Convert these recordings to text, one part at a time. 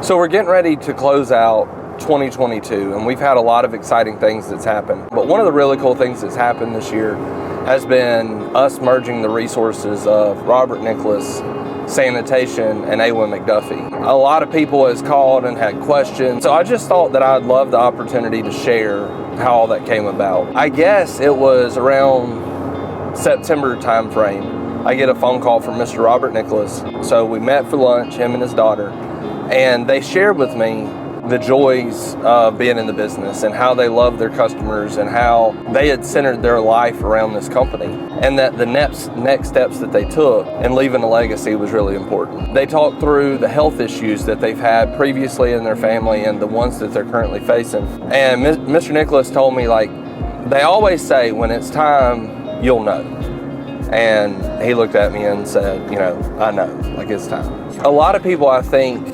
So we're getting ready to close out 2022, and we've had a lot of exciting things that's happened. But one of the really cool things that's happened this year has been us merging the resources of Robert Nicholas Sanitation and A1 McDuffie. A lot of people has called and had questions, so I just thought that I'd love the opportunity to share how all that came about. I guess it was around September time frame. I get a phone call from Mr. Robert Nicholas. So we met for lunch, him and his daughter, and they shared with me the joys of being in the business and how they love their customers and how they had centered their life around this company, and that the next steps that they took in leaving a legacy was really important. They talked through the health issues that they've had previously in their family and the ones that they're currently facing. And Mr. Nicholas told me, like, they always say when it's time, you'll know. And he looked at me and said, you know, I know, like, it's time. A lot of people, I think,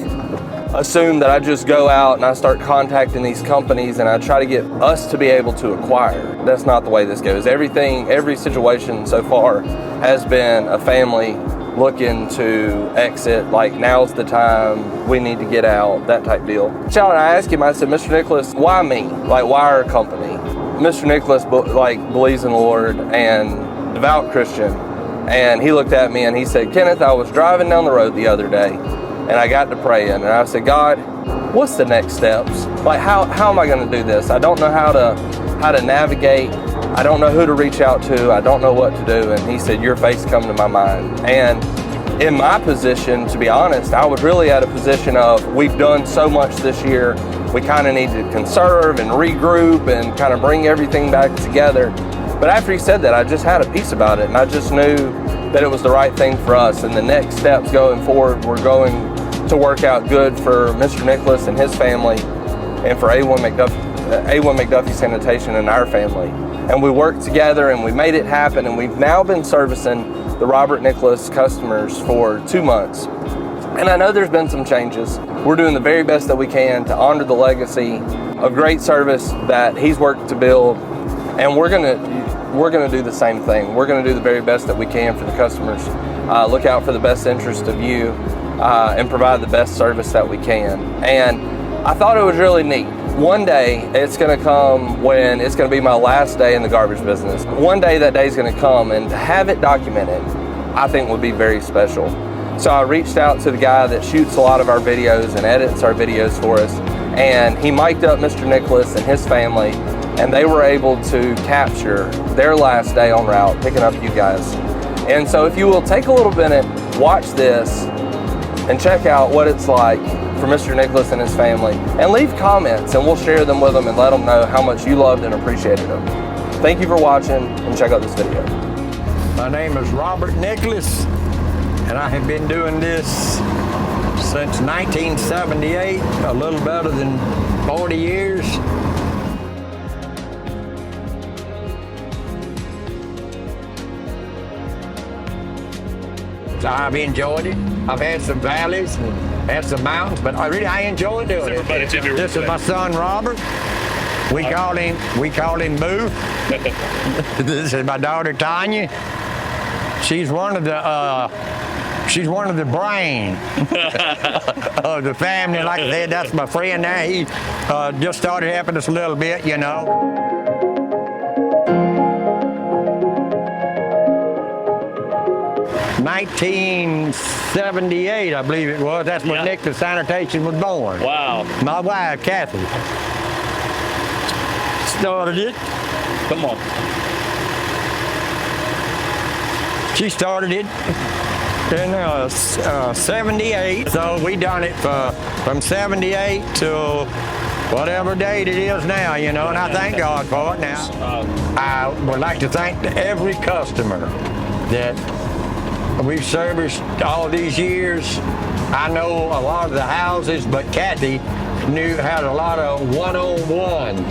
assume that I just go out and I start contacting these companies and I try to get us to be able to acquire. That's not the way this goes. Every situation so far has been a family looking to exit, like, now's the time, we need to get out, that type deal. So I asked him, I said, Mr. Nicholas, why me? Like, why our company? Mr. Nicholas, believes in the Lord and devout Christian. And he looked at me and he said, Kenneth, I was driving down the road the other day and I got to praying, and I said, God, what's the next steps? Like, how am I going to do this? I don't know how to navigate. I don't know who to reach out to. I don't know what to do. And he said, your face come to my mind. And in my position, to be honest, I was really at a position of, we've done so much this year. We kind of need to conserve and regroup and kind of bring everything back together. But after he said that, I just had a peace about it, and I just knew that it was the right thing for us. And the next steps going forward were going to work out good for Mr. Nicholas and his family, and for A1 McDuffie Sanitation and our family. And we worked together and we made it happen, and we've now been servicing the Robert Nicholas customers for 2 months. And I know there's been some changes. We're doing the very best that we can to honor the legacy of great service that he's worked to build, and we're gonna do the same thing. We're gonna do the very best that we can for the customers, look out for the best interest of you, and provide the best service that we can. And I thought it was really neat. One day it's gonna come when it's gonna be my last day in the garbage business. One day that day is gonna come, and to have it documented, I think would be very special. So I reached out to the guy that shoots a lot of our videos and edits our videos for us, and he mic'd up Mr. Nicholas and his family, and they were able to capture their last day en route, picking up you guys. And so if you will take a little minute, watch this, and check out what it's like for Mr. Nicholas and his family, and leave comments, and we'll share them with them and let them know how much you loved and appreciated them. Thank you for watching, and check out this video. My name is Robert Nicholas, and I have been doing this since 1978, a little better than 40 years. I've enjoyed it. I've had some valleys and had some mountains, but I enjoy doing it. This is my son Robert. We call him Boo. This is my daughter Tanya. She's one of the brain of the family. Like I said, that's my friend there. He just started helping us a little bit, you know. (1978), I believe it was. That's when Nicholas Sanitation was born. Wow. My wife, Kathy, started it. Come on. She started it in 78. So we done it from 78 to whatever date it is now, you know, and I thank God for it now. I would like to thank every customer that we've serviced all these years. I know a lot of the houses, but Kathy had a lot of one-on-one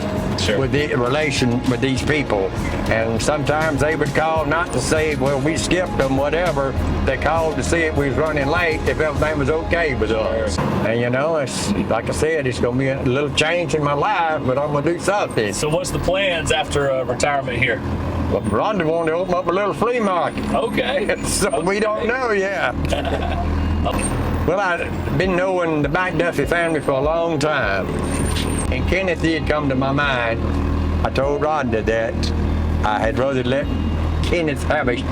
with the relation with these people. And sometimes they would call not to say, well, we skipped them, whatever. They called to see if we was running late, if everything was okay with us. And you know, it's like I said, it's gonna be a little change in my life, but I'm gonna do something. So what's the plans after retirement here? Well, Rhonda wanted to open up a little flea market. Okay. So we don't know yet. Well, I've been knowing the McDuffie family for a long time. And Kenneth did come to my mind. I told Rhonda that I had rather let Kenneth have a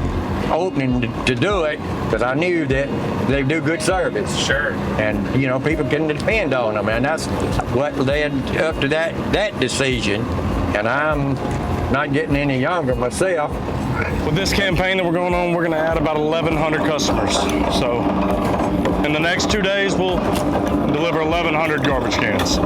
opening to do it because I knew that they do good service. Sure. And, you know, people can depend on them. And that's what led up to that decision. And I'm not getting any younger myself. With this campaign that we're going on, we're going to add about 1,100 customers. So in the next 2 days, we'll deliver 1,100 garbage cans.